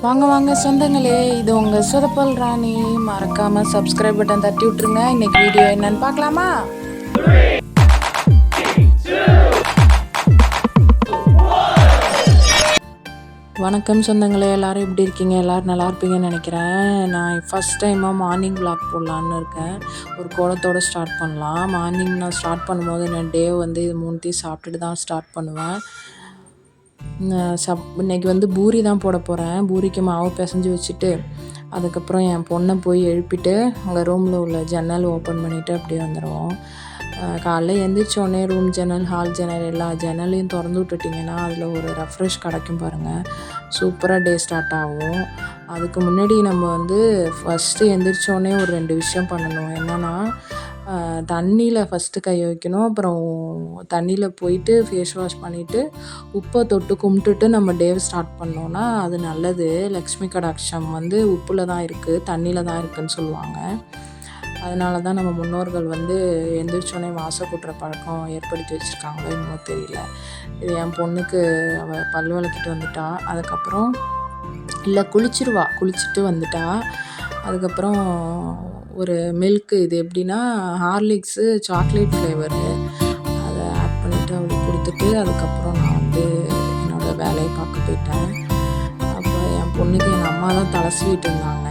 வாங்க வாங்க சொந்தங்களே, இது உங்கள் சொதப்பல் ராணி. மறக்காமல் சப்ஸ்கிரைப் பட்டன் தட்டி விட்ருங்க. இன்றைக்கி வீடியோ என்னன்னு பார்க்கலாமா? வணக்கம் சொந்தங்களே, எல்லோரும் எப்படி இருக்கீங்க? எல்லோரும் நல்லா இருப்பீங்கன்னு நினைக்கிறேன். நான் ஃபஸ்ட் டைமாக மார்னிங் விளாக் போடலான்னு இருக்கேன். ஒரு கோலத்தோடு ஸ்டார்ட் பண்ணலாம். மார்னிங் நான் ஸ்டார்ட் பண்ணும்போது நான் டே வந்து இது மூணுத்தையும் சாப்பிட்டுட்டு தான் ஸ்டார்ட் பண்ணுவேன். இன்றைக்கி பூரி தான் போட போகிறேன். பூரிக்கு மாவு பிசைஞ்சு வச்சுட்டு அதுக்கப்புறம் என் பொண்ணை போய் எழுப்பிட்டு அங்கே ரூமில் உள்ள ஜன்னல் ஓப்பன் பண்ணிவிட்டு அப்படியே வந்துடுவோம். காலைல எழுந்திரிச்சோடனே ரூம் ஜன்னல், ஹால் ஜன்னல் எல்லா ஜன்னலையும் திறந்து விட்டுட்டிங்கன்னா அதில் ஒரு ரெஃப்ரெஷ் கிடைக்கும் பாருங்கள். சூப்பராக டே ஸ்டார்ட் ஆகும். அதுக்கு முன்னாடி நம்ம ஃபஸ்ட்டு எழுந்திரிச்சோடனே ஒரு 2 விஷயம் பண்ணணும். என்னென்னா, தண்ணியில் ஃபஸ்ட்டு கை வைக்கணும். அப்புறம் தண்ணியில் போயிட்டு ஃபேஸ் வாஷ் பண்ணிவிட்டு உப்பை தொட்டு கும்பிட்டுட்டு நம்ம டேவை ஸ்டார்ட் பண்ணோன்னா அது நல்லது. லக்ஷ்மி கடாட்சம் உப்பில் தான் இருக்குது, தண்ணியில் தான் இருக்குதுன்னு சொல்லுவாங்க. அதனால தான் நம்ம முன்னோர்கள் எந்திரிச்சோடனே வாசல் கூட்டுற பழக்கம் ஏற்படுத்தி வச்சுருக்காங்களோ என்னமோ தெரியல. இது என் பொண்ணுக்கு அவள் பல் விளக்கிட்டு வந்துட்டா. அதுக்கப்புறம் இல்லை குளிச்சுட்டு வந்துட்டா. அதுக்கப்புறம் ஒரு மில்க்கு, இது எப்படின்னா ஹார்லிக்ஸு சாக்லேட் ஃப்ளேவரு, அதை ஆட் பண்ணிவிட்டு அவளுக்கு கொடுத்துட்டு அதுக்கப்புறம் நான் என்னோடய வேலையை பார்க்க போயிட்டேன். அப்போ என் பொண்ணுக்கு எங்கள் அம்மா தான் தலை சீவிட்டு இருந்தாங்க.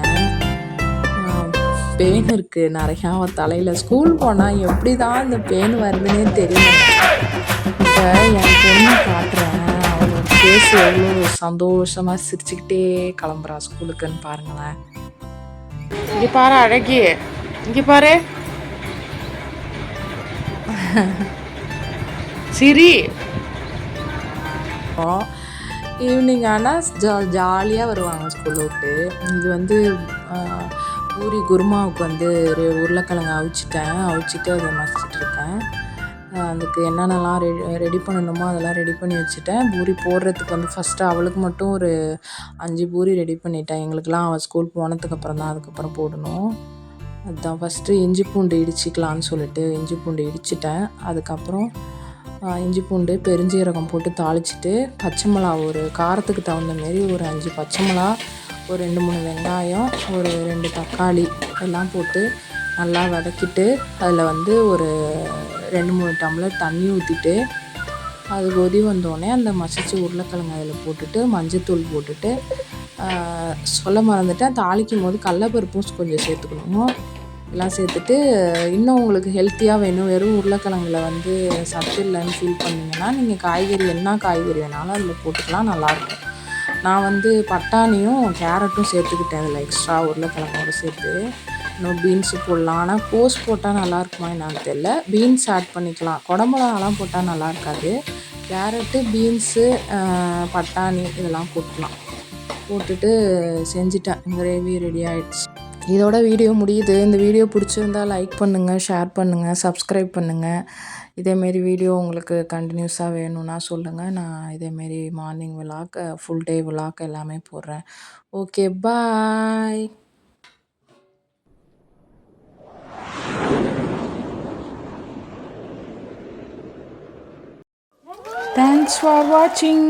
பேன் இருக்குது நிறையா அவன் தலையில். ஸ்கூல் போனால் எப்படி தான் இந்த பேன் வருதுன்னே தெரியல. இப்போ என் பொண்ணு காட்டுறேன், அவளோட ஃபேஸ் எவ்வளோ சந்தோஷமாக சிரிச்சுக்கிட்டே கிளம்புறா ஸ்கூலுக்குன்னு பாருங்களேன். இங்கே பாரு அழகி, இங்கே பாரு சிரி. ஈவினிங் ஆனால் ஜாலியாக வருவாங்க ஸ்கூல் விட்டு. இது பூரி குருமாவுக்கு உருளைக்கிழங்கு அவிச்சிட்டு அதை மசிச்சிட்ருக்கேன். அதுக்கு என்னென்னலாம் ரெடி பண்ணணுமோ அதெல்லாம் ரெடி பண்ணி வச்சுட்டேன். பூரி போடுறதுக்கு ஃபஸ்ட்டு அவளுக்கு மட்டும் ஒரு 5 பூரி ரெடி பண்ணிட்டேன். எங்களுக்கெலாம் அவள் ஸ்கூல் போனதுக்கப்புறம் தான் அதுக்கப்புறம் போடணும். அதுதான் ஃபஸ்ட்டு இஞ்சி பூண்டு இடிச்சிக்கலான்னு சொல்லிட்டு இஞ்சி பூண்டு இடிச்சிட்டேன். அதுக்கப்புறம் இஞ்சி பூண்டு பெருஞ்சீரகம் போட்டு தாளிச்சிட்டு பச்சை மிளகா, ஒரு காரத்துக்கு தகுந்த மாரி ஒரு 5 பச்சை மிளகா, ஒரு 2-3 வெங்காயம், ஒரு 2 தக்காளி எல்லாம் போட்டு நல்லா வதக்கிட்டு அதில் ஒரு 2-3 டம்ளர் தண்ணி ஊற்றிட்டு அது கொதி வந்தோடனே அந்த மசிச்சு உருளைக்கிழங்கு அதில் போட்டுட்டு மஞ்சத்தூள் போட்டுட்டு சொல்ல மறந்துட்டேன், தாளிக்கும் போது கடலப்பருப்பும் கொஞ்சம் சேர்த்துக்கணும். எல்லாம் சேர்த்துட்டு இன்னும் உங்களுக்கு ஹெல்த்தியாக வேணும், வெறும் உருளைக்கிழங்குல சத்து இல்லைன்னு ஃபீல் பண்ணிங்கன்னா நீங்கள் காய்கறி என்ன காய்கறி வேணாலும் அதில் போட்டுக்கலாம், நல்லாயிருக்கும். நான் பட்டாணியும் கேரட்டும் சேர்த்துக்கிட்டேன் அதில் எக்ஸ்ட்ரா உருளைக்கிழங்கோடு சேர்த்து. இன்னும் பீன்ஸு போடலாம். ஆனால் கோஸ் போட்டால் நல்லாயிருக்குமா என்னான்னு தெரியல. பீன்ஸ் ஆட் பண்ணிக்கலாம். குடமிளகாலாம் போட்டால் நல்லா இருக்காது. கேரட்டு, பீன்ஸு, பட்டாணி இதெல்லாம் போட்டுட்டு செஞ்சுட்டேன். கிரேவி ரெடி ஆகிடுச்சு. இதோட வீடியோ முடியுது. இந்த வீடியோ பிடிச்சிருந்தால் லைக் பண்ணுங்கள், ஷேர் பண்ணுங்கள், சப்ஸ்கிரைப் பண்ணுங்கள். இதேமாரி வீடியோ உங்களுக்கு கண்டினியூஸாக வேணும்னா சொல்லுங்கள். நான் இதேமாரி morning vlog, full day vlog எல்லாமே போடுறேன். Okay, bye. Thanks for watching.